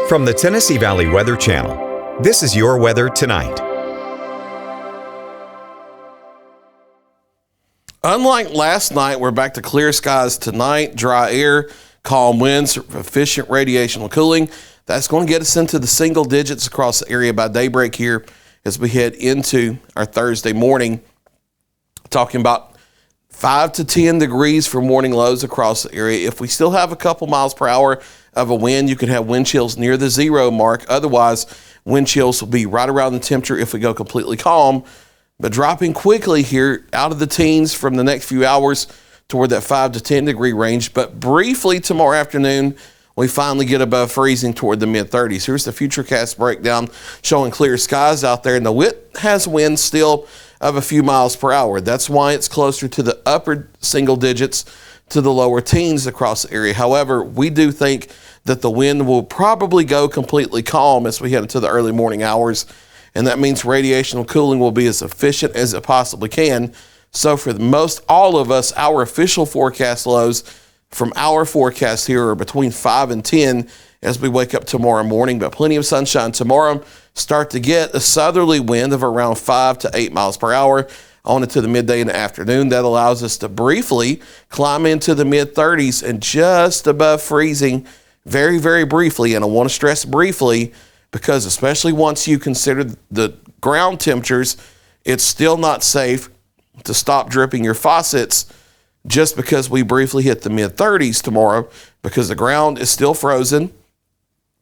From the Tennessee Valley Weather Channel, this is your weather tonight. Unlike last night, we're back to clear skies tonight, dry air, calm winds, efficient radiational cooling. That's going to get us into the single digits across the area by daybreak here as we head into our Thursday morning. Talking about 5 to 10 degrees for morning lows across the area. If we still have a couple miles per hour of a wind, you could have wind chills near the 0 mark. Otherwise, wind chills will be right around the temperature if we go completely calm, but dropping quickly here out of the teens from the next few hours toward that 5 to 10 degree range. But briefly tomorrow afternoon, we finally get above freezing toward the mid-30s. Here's the Futurecast breakdown showing clear skies out there, and the WIT has winds still of a few miles per hour. That's why it's closer to the upper single digits to the lower teens across the area. However, we do think that the wind will probably go completely calm as we head into the early morning hours, and that means radiational cooling will be as efficient as it possibly can. So for most all of us, our official forecast lows from our forecast here are between 5 and 10 as we wake up tomorrow morning, but plenty of sunshine tomorrow. Start to get a southerly wind of around 5 to 8 miles per hour on into the midday and afternoon. That allows us to briefly climb into the mid-30s and just above freezing very, very briefly. And I want to stress briefly because especially once you consider the ground temperatures, it's still not safe to stop dripping your faucets just because we briefly hit the mid-30s tomorrow, because the ground is still frozen,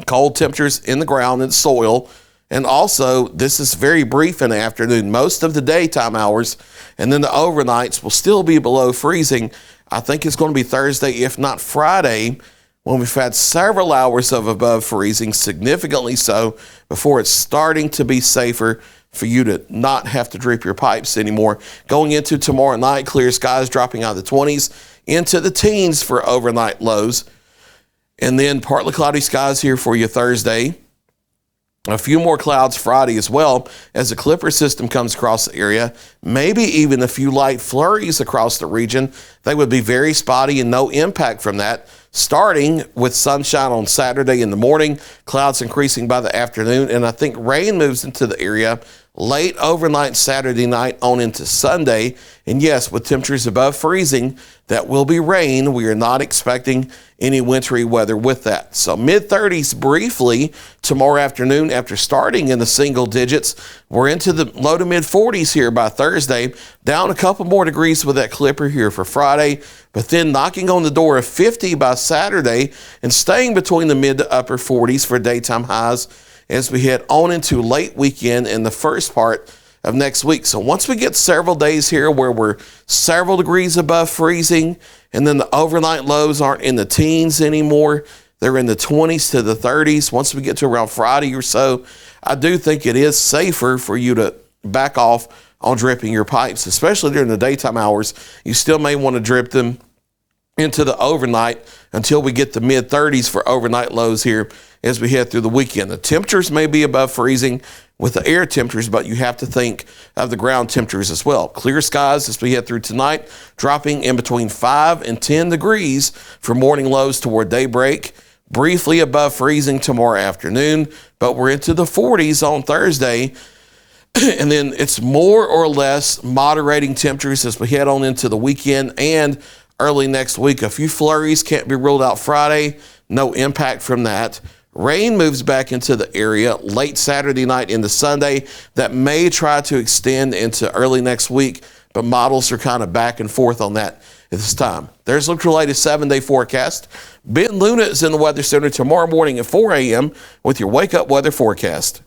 cold temperatures in the ground and soil. And also, this is very brief in the afternoon. Most of the daytime hours and then the overnights will still be below freezing. I think it's going to be Thursday, if not Friday, when we've had several hours of above freezing, significantly so, before it's starting to be safer for you to not have to drip your pipes anymore. Going into tomorrow night, clear skies dropping out of the 20s into the teens for overnight lows. And then partly cloudy skies here for you Thursday. A few more clouds Friday as well as the Clipper system comes across the area. Maybe even a few light flurries across the region. They would be very spotty and no impact from that. Starting with sunshine on Saturday in the morning, clouds increasing by the afternoon, and I think rain moves into the area late overnight Saturday night on into Sunday. And yes, with temperatures above freezing, that will be rain. We are not expecting any wintry weather with that. So mid-30s briefly tomorrow afternoon after starting in the single digits. We're into the low to mid-40s here by Thursday, down a couple more degrees with that Clipper here for Friday, but then knocking on the door of 50 by Saturday and staying between the mid to upper 40s for daytime highs as we head on into late weekend and the first part of next week. So once we get several days here where we're several degrees above freezing, and then the overnight lows aren't in the teens anymore, they're in the 20s to the 30s. Once we get to around Friday or so, I do think it is safer for you to back off on dripping your pipes, especially during the daytime hours. You still may want to drip them into the overnight until we get the mid-30s for overnight lows here as we head through the weekend. The temperatures may be above freezing with the air temperatures, but you have to think of the ground temperatures as well. Clear skies as we head through tonight, dropping in between 5 and 10 degrees for morning lows toward daybreak. Briefly above freezing tomorrow afternoon, but we're into the 40s on Thursday. And then it's more or less moderating temperatures as we head on into the weekend and early next week. A few flurries can't be ruled out Friday. No impact from that. Rain moves back into the area late Saturday night into Sunday. That may try to extend into early next week, but models are kind of back and forth on that at this time. There's look your latest 7-day forecast. Ben Luna is in the Weather Center tomorrow morning at 4 a.m. with your Wake Up Weather forecast.